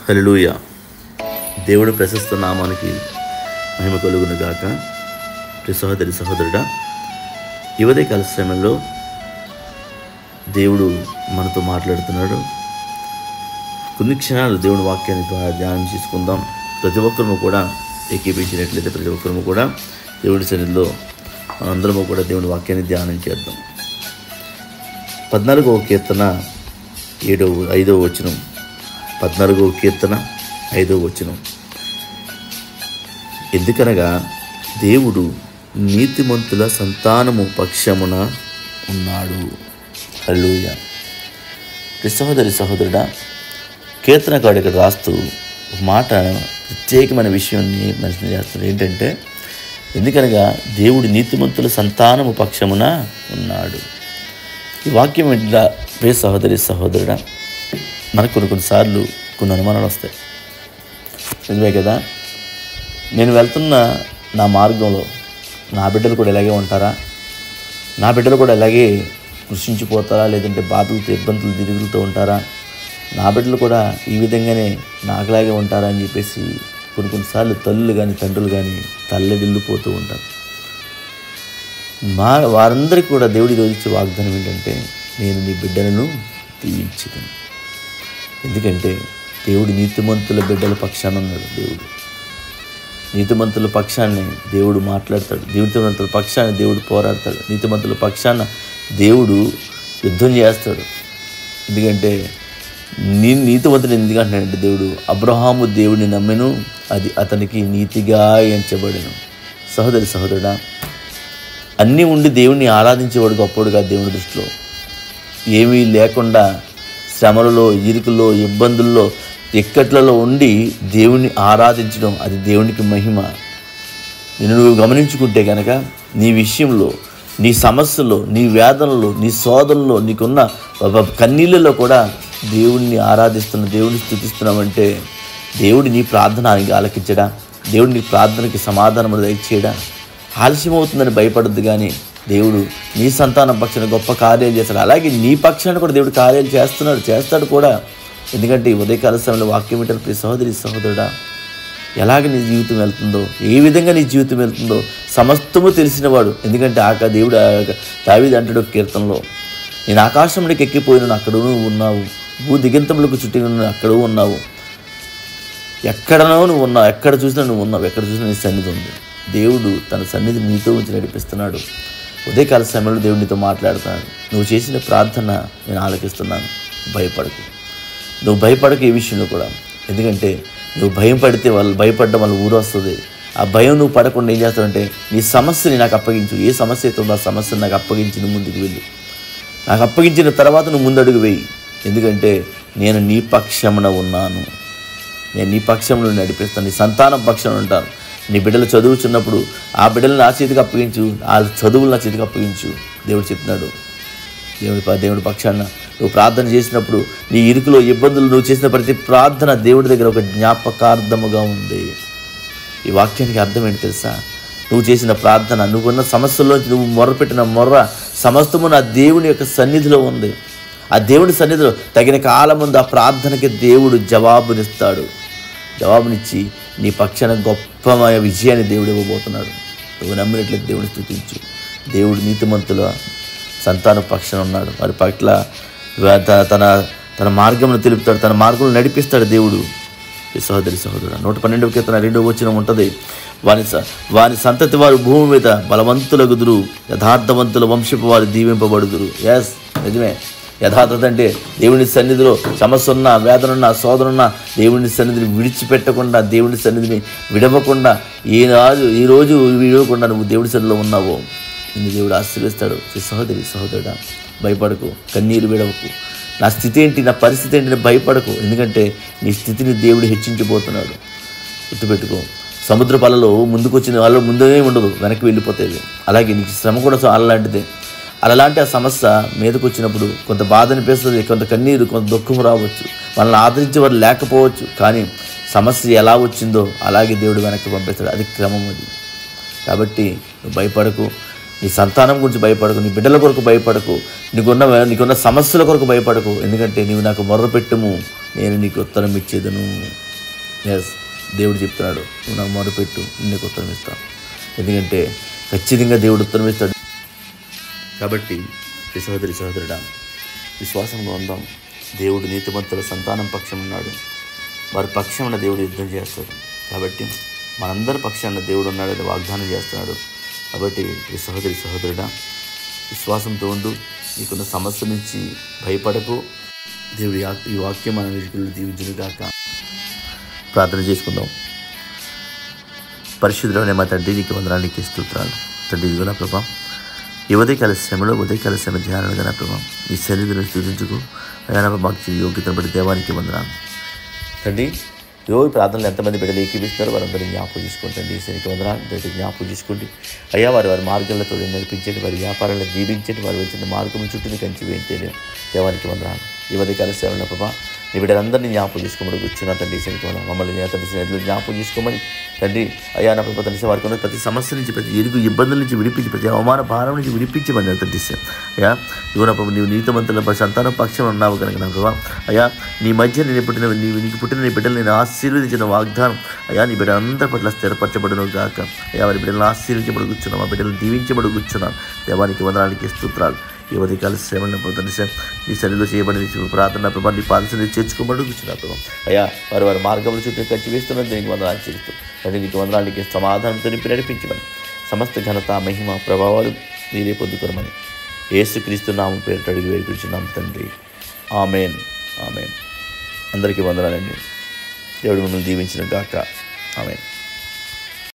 హల్లెలూయా. దేవుడు ప్రశస్త నామానికి మహిమ కలుగును గాక. ప్రియ సహోదరి సహోదరుడా, ఈ ఉదయకాల సమయంలో దేవుడు మనతో మాట్లాడుతున్నాడు. కొన్ని క్షణాలు దేవుని వాక్యాన్ని ధ్యానం చేసుకుందాం. ప్రతి ఒక్కరము కూడా ఏకీపించినట్లయితే ప్రతి ఒక్కరము కూడా దేవుడి సన్నిధిలో మనందరము కూడా దేవుని వాక్యాన్ని ధ్యానం చేద్దాం. 14వ కీర్తన 5వ వచనం. 14వ కీర్తన 5వ వచనం. ఎందుకనగా దేవుడు నీతిమంతుల సంతానము పక్షమున ఉన్నాడు. హల్లెలూయా. సహోదరి సహోదరుడా, కీర్తనకారుడు ఇక్కడ రాస్తూ ఒక మాట, ప్రత్యేకమైన విషయాన్ని మెన్షన్ చేస్తున్నాడు. ఏంటంటే, ఎందుకనగా దేవుడు నీతిమంతుల సంతానము పక్షమున ఉన్నాడు. ఈ వాక్యం ఏంటా? ప్రియ సహోదరి సహోదరుడా, మనకు కొన్నిసార్లు కొన్ని అనుమానాలు వస్తాయి. నిజమే కదా, నేను వెళ్తున్న నా మార్గంలో నా బిడ్డలు కూడా ఇలాగే ఉంటారా? నా బిడ్డలు కూడా ఇలాగే కృషించిపోతారా? లేదంటే బాధలతో ఇబ్బందులు తిరుగుతూ ఉంటారా? నా బిడ్డలు కూడా ఈ విధంగానే నాకులాగే ఉంటారా అని చెప్పేసి కొన్నిసార్లు తల్లులు కానీ తండ్రులు కానీ తల్లడిల్లిపోతూ ఉంటారు. వారందరికీ కూడా దేవుడి రోజు ఇచ్చే వాగ్దానం ఏంటంటే, నేను నీ బిడ్డలను దీవించుతాను. ఎందుకంటే దేవుడు నీతిమంతుల బిడ్డల పక్షాన ఉన్నాడు. దేవుడు నీతిమంతుల పక్షాన్ని దేవుడు మాట్లాడతాడు. నీతిమంతుల పక్షాన్ని దేవుడు పోరాడతాడు. నీతిమంతుల పక్షాన దేవుడు యుద్ధం చేస్తాడు. ఎందుకంటే నీతిమంతుడు ఎందుకంటున్నాడంటే, దేవుడు అబ్రహాము దేవుడిని నమ్మెను, అది అతనికి నీతిగా ఎంచబడెను. సహోదరి సహోదరుడా, అన్నీ ఉండి దేవుణ్ణి ఆరాధించేవాడు గొప్పవాడుగా దేవుని దృష్టిలో. ఏమీ లేకుండా శ్రమలలో, ఇరుకుల్లో, ఇబ్బందుల్లో, ఇక్కట్లలో ఉండి దేవుణ్ణి ఆరాధించడం, అది దేవునికి మహిమ. నువ్వు గమనించుకుంటే కనుక నీ విషయంలో, నీ సమస్యలో, నీ వేదనలో, నీ శోధనలో, నీకున్న కన్నీళ్ళలో కూడా దేవుణ్ణి ఆరాధిస్తున్న, దేవుడిని స్తుతిస్తున్నామంటే దేవుడు నీ ప్రార్థనకి ఆలకించడా? దేవుడు నీ ప్రార్థనకి సమాధానం దయచేయడా? ఆలస్యమవుతుందని భయపడద్దు, కానీ దేవుడు నీ సంతానం పక్షాన గొప్ప కార్యాలు చేస్తాడు. అలాగే నీ పక్షాన్ని కూడా దేవుడు కార్యాలు చేస్తాడు కూడా. ఎందుకంటే ఈ ఉదయకాల సమయంలో వాక్యం వింటారు. ప్రియ సహోదరి సహోదరుడా, ఎలాగ నీ జీవితం వెళ్తుందో, ఏ విధంగా నీ జీవితం వెళ్తుందో సమస్తము తెలిసినవాడు. ఎందుకంటే దేవుడు దావీదు అంటాడు కీర్తనలో, నేను ఆకాశంలోకి ఎక్కిపోయిన అక్కడ నువ్వు ఉన్నావు, భూ దిగంతములకు చుట్టి అక్కడ ఉన్నావు, ఎక్కడనో నువ్వు ఉన్నావు, ఎక్కడ చూసినా నువ్వు ఉన్నావు, ఎక్కడ చూసినా నీ సన్నిధి ఉంది. దేవుడు తన సన్నిధి నీతో ఉంచి నడిపిస్తున్నాడు. ఉదయకాల సమయంలో దేవుడు నీతో మాట్లాడుతున్నాడు. నువ్వు చేసిన ప్రార్థన నేను ఆలకిస్తున్నాను. భయపడకు, నువ్వు భయపడకు ఈ విషయంలో కూడా. ఎందుకంటే నువ్వు భయం పడితే భయపడడం వల్ల ఊరు వస్తుంది. ఆ భయం నువ్వు పడకుండా ఏం చేస్తావంటే, నీ సమస్యని నాకు అప్పగించు. ఏ సమస్య అయితే ఉందో ఆ సమస్యను నాకు అప్పగించి నువ్వు ముందుకు వెళ్ళు. నాకు అప్పగించిన తర్వాత నువ్వు ముందడుగు వేయి. ఎందుకంటే నేను నీ పక్షమున ఉన్నాను. నేను నీ పక్షంలో నడిపిస్తాను. నీ సంతానం పక్షంలో ఉంటాను. నీ బిడ్డలు చదువుచున్నప్పుడు ఆ బిడ్డలను నా చేతికి అప్పగించు, ఆ చదువులు నా చేతికి అప్పగించు. దేవుడు చెప్తున్నాడు. దేవుడి పక్షాన నువ్వు ప్రార్థన చేసినప్పుడు, నీ ఇరుకులో ఇబ్బందులు నువ్వు చేసిన ప్రతి ప్రార్థన దేవుడి దగ్గర ఒక జ్ఞాపకార్థముగా ఉంది. ఈ వాక్యానికి అర్థం ఏంటి తెలుసా? నువ్వు చేసిన ప్రార్థన, నువ్వున్న సమస్యల్లోంచి నువ్వు మొర్రపెట్టిన మొర్ర సమస్తము నా దేవుని యొక్క సన్నిధిలో ఉంది. ఆ దేవుడి సన్నిధిలో తగిన కాలం ముందు ఆ ప్రార్థనకి దేవుడు జవాబునిస్తాడు. జవాబునిచ్చి నీ పక్షాన గొప్పమైన విజయాన్ని దేవుడు ఇవ్వబోతున్నాడు. నువ్వు నమ్మినట్లయితే దేవుని స్తుతించు. దేవుడు నీతిమంతుల సంతాన పక్షాన ఉన్నాడు. వారి పట్ల తన మార్గంలో తెలుపుతాడు, తన మార్గంలో నడిపిస్తాడు దేవుడు. ఈ సహోదరి సహోదరుడు, 112వ కీర్తన 2వ వచనం ఉంటుంది, వారి సంతతి వారు భూమి మీద బలవంతులగుదురు, యథార్థవంతుల వంశపు వారు దీవింపబడుదురు. ఎస్, నిజమే. యథార్థత అంటే దేవుని సన్నిధిలో సమస్య ఉన్నా, వేదన ఉన్నా, శోధన ఉన్నా దేవుని సన్నిధిని విడిచిపెట్టకుండా, దేవుని సన్నిధిని విడవకుండా, ఈ రోజు విడవకుండా నువ్వు దేవుడి సన్నిధిలో ఉన్నావో నిన్ను దేవుడు ఆశీర్వదిస్తాడు. సహోదరి సహోదరుడా, భయపడకు, కన్నీరు విడవకు. నా స్థితి ఏంటి, నా పరిస్థితి ఏంటి భయపడకు. ఎందుకంటే నీ స్థితిని దేవుడు హెచ్చించబోతున్నాడు. గుర్తుపెట్టుకో, సముద్ర పాలలో ముందుకు వచ్చిన వాళ్ళు ముందే ఉండదు, వెనక్కి వెళ్ళిపోతాయి. అలాగే నీకు శ్రమ కూడా అలాంటిదే. అలాంటి ఆ సమస్య మీదకు వచ్చినప్పుడు కొంత బాధ అనిపిస్తుంది, కొంత కన్నీరు, కొంత దుఃఖం రావచ్చు, మనల్ని ఆదరించే వారు లేకపోవచ్చు. కానీ సమస్య ఎలా వచ్చిందో అలాగే దేవుడు వెనక్కి పంపిస్తాడు. అది క్రమం. అది కాబట్టి నువ్వు భయపడకు. నీ సంతానం గురించి భయపడకు, నీ బిడ్డల కొరకు భయపడకు, నీకున్న సమస్యల కొరకు భయపడకు. ఎందుకంటే నీవు నాకు మొర్రపెట్టుము, నేను నీకు ఉత్తరం ఇచ్చేదను. ఎస్, దేవుడు చెప్తున్నాడు, నువ్వు నాకు మొరపెట్టు, నీకు ఉత్తరం ఇస్తాను. ఎందుకంటే ఖచ్చితంగా దేవుడు ఉత్తరం ఇస్తాడు. కాబట్టి ఈ సహోదరి సహోదరుడా, విశ్వాసంగా ఉందాం. దేవుడు నీతిమంతుల సంతానం పక్షం ఉన్నాడు. వారి పక్షాన దేవుడు యుద్ధం చేస్తాడు. కాబట్టి మనందరి పక్షాన దేవుడు ఉన్నాడని వాగ్దానం చేస్తున్నాడు. కాబట్టి ఈ సహోదరి సహోదరుడా, విశ్వాసంతో ఉండు. నీకున్న సమస్య నుంచి భయపడకు. దేవుడి ఈ వాక్యం మన వీరిలో దీవించును గాక. ప్రార్థన చేసుకుందాం. పరిశుద్ధుడైన మా తండ్రి, నీకు వందనాలు, నీకు స్తోత్రాలు. తండ్రి, ఇదిగో నా ప్రభా, ఈ ఉదయకాల శ్రమలో ఉదయకాల శ్రమ ధ్యానంగా నా ప్రభా, నీ సన్నిధిని స్థుతించుకు అయ్యా మాకు యోగ్యతను బట్టి దేవానికి వందనాలు. తండ్రి, రోజు ప్రార్థనలు ఎంతమంది బిడ్డలు ఏకీపిస్తారో వారందరినీ జ్ఞాపకం చేసుకోండి. తండ్రి, ఈశ్వరికి వందనాలు. దయచేసి జ్ఞాపకం చేసుకోండి అయ్యా. వారి మార్గాలతో నడిపించండి, వారి వ్యాపారాలను దీవించండి, వారు వచ్చిన మార్గం చుట్టూ కంచి వేయించండి. దేవానికి వందనాలు. ఈ ఉదయకాల సేవల ప్రభా, నీ బిడ్డలందరినీ జ్ఞాపకం చేసుకోమని కూర్చున్నా. తండ్రి, ఈశ్వరికి వందనాలు. మమ్మల్ని తండ్రి జ్ఞాపకం చేసుకోమని తండ్రి అయ్యా నా ప్రభా, తండ్రి వారికి ఉన్న ప్రతి సమస్య నుంచి, ప్రతి ఎరుగు ఇబ్బందుల నుంచి విడిపించి, ప్రతి అవమాన భారం నుంచి విడిపించమని తండ్రి అయ్యా. ఇదిగో నా ప్రభు, నీవు నీతిమంతుల సంతానం పక్షం ఉన్నావు కనుక నా ప్రభా అయ్యా, నీ మధ్య నీకు పుట్టిన నీ బిడ్డలు నేను ఆశీర్వదించిన వాగ్దానం అయ్యా, నీ బిడ్డలందరి పట్ల స్థిరపరచబడును గాక. అయ్యా, వారి బిడ్డలను ఆశీర్వించబడి కూర్చున్నాం, మా బిడ్డలను దీవించబడి కూర్చున్నాం. దేవానికి వందనానికి స్తోత్రాలు. ఈ ఉదయకాల శ్రమలను తండ్రి నీ సన్నిధిలో చేయబడి ప్రార్థన ప్రభా, నీ పాదసన్ని చేర్చుకోబడి కూర్చున్నా ప్రభా అయ్యా. వారి మార్గంలో చుట్టూ ఖర్చు వేస్తున్నది దీనికి వందనాలు చేస్తూ తండ్రి, నీకు వందనాలకి సమాధానంతో నింపి నడిపించమని, సమస్త ఘనత మహిమ ప్రభావాలు మీరే పొందుకోమని యేసుక్రీస్తు నామం పేరిట అడిగి వేడుకుంటున్నాం తండ్రి. ఆమేన్, ఆమేన్. అందరికీ వందనాలండి. దేవుడు మిమ్మల్ని దీవించిన గాక. ఆమేన్.